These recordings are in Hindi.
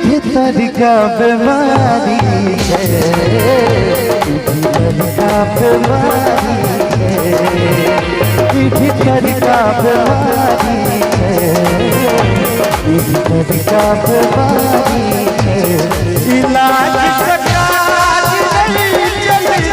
भीतर का बीमारी है, भीतर का बीमारी है, भीतर का बीमारी है, भीतर का बीमारी है। इलाज सरकार नहीं चल रही,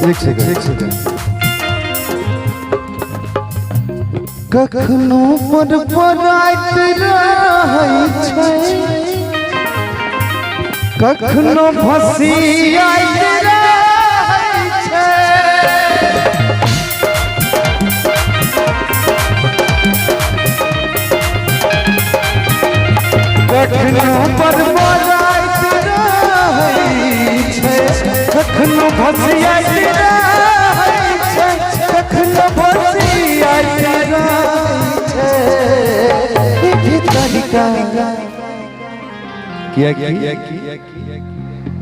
एक सेकंड कखनो पर पराइत रहै छै, कखनो भसियाइत रहै छै, कखनो पर पराइत रहै छै, कखनो भसियाइत रहै छै, कखनो भसियाइत रहै छै। भीतर का किया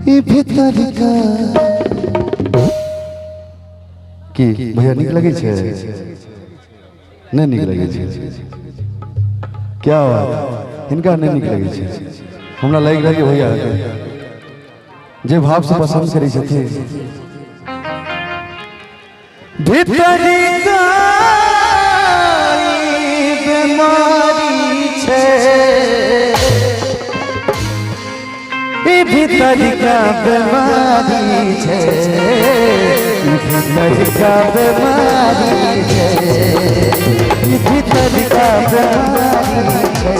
ये भीतर का की भैया निक लगे छे नहीं निक लगे छे, क्या बात इनका नहीं निक लगे छे, हमरा लग रहा है भैया जे भाव से पसंद करी छथिन। भीतर का बीमारी छे, भीतर का बीमारी छे, भीतर का बीमारी छे, भीतर का बीमारी छे,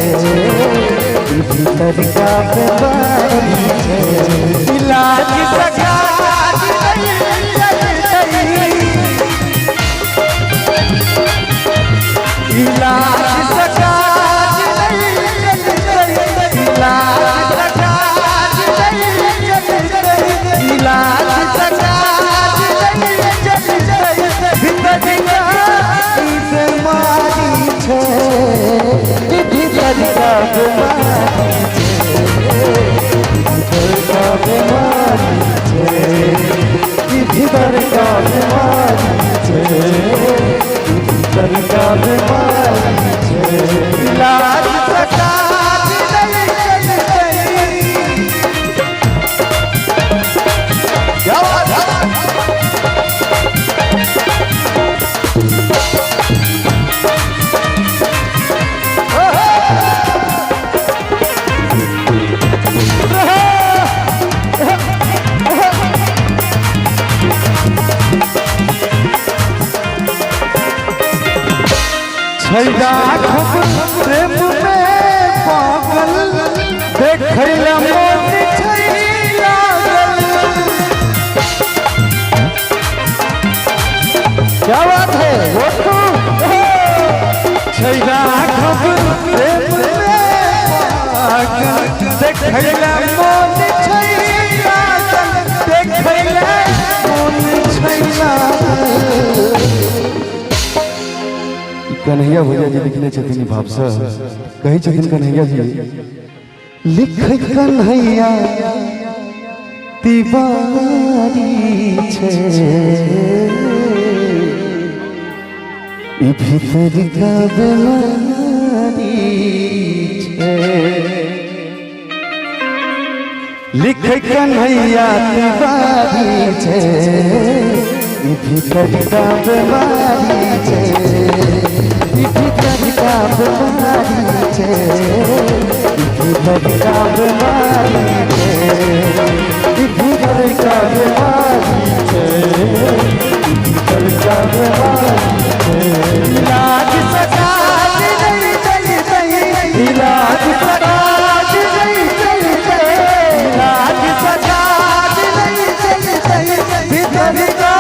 भीतर का बीमारी छे। इलाज सरकार नहीं चल रही, इलाज सरकार नहीं चल रही, इलाज सरकार नहीं चल रही, इलाज सरकार नहीं चल रही। भीतर का बीमारी छे, भीतर का बीमारी छे, भीतर का बीमारी छे, भीतर का बीमारी छे, भीतर का बीमारी छे। इलाज सरकार नहीं चल रही, प्रेम में पागल देखैला मन छै लागल। क्या बात है वो तो छैला प्रेम में पागल देखैला मन छै लागल, देखैला मन छै लागल। कन्हैया भैया जी लिखने छथिन भाव से कहे छथिन कन्हैया जी लिख कन्हैया तिवारी छे, भीतर का बीमारी छे। लिख कन्हैया तिवारी छे, भीतर का बीमारी छे, भीतर का बीमारी छे, भीतर का बीमारी छे, भीतर का बीमारी छे, भीतर का बीमारी छे। इलाज सरकार नहीं चल रही, इलाज सरकार नहीं चल रही, इलाज सरकार नहीं चल रही, भीतर का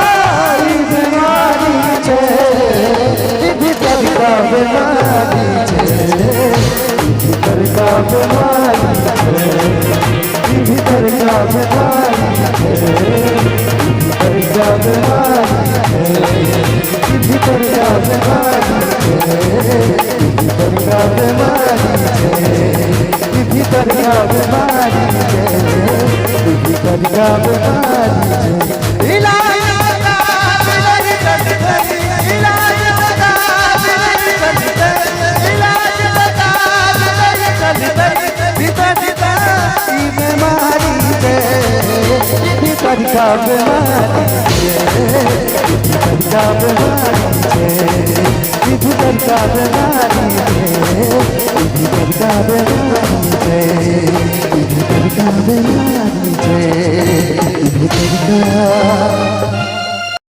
बीमारी छे। बीमारी छे भीतर का बीमारी छे भीतर का बीमारी छे भीतर का बीमारी छे भीतर का बीमारी छे भीतर का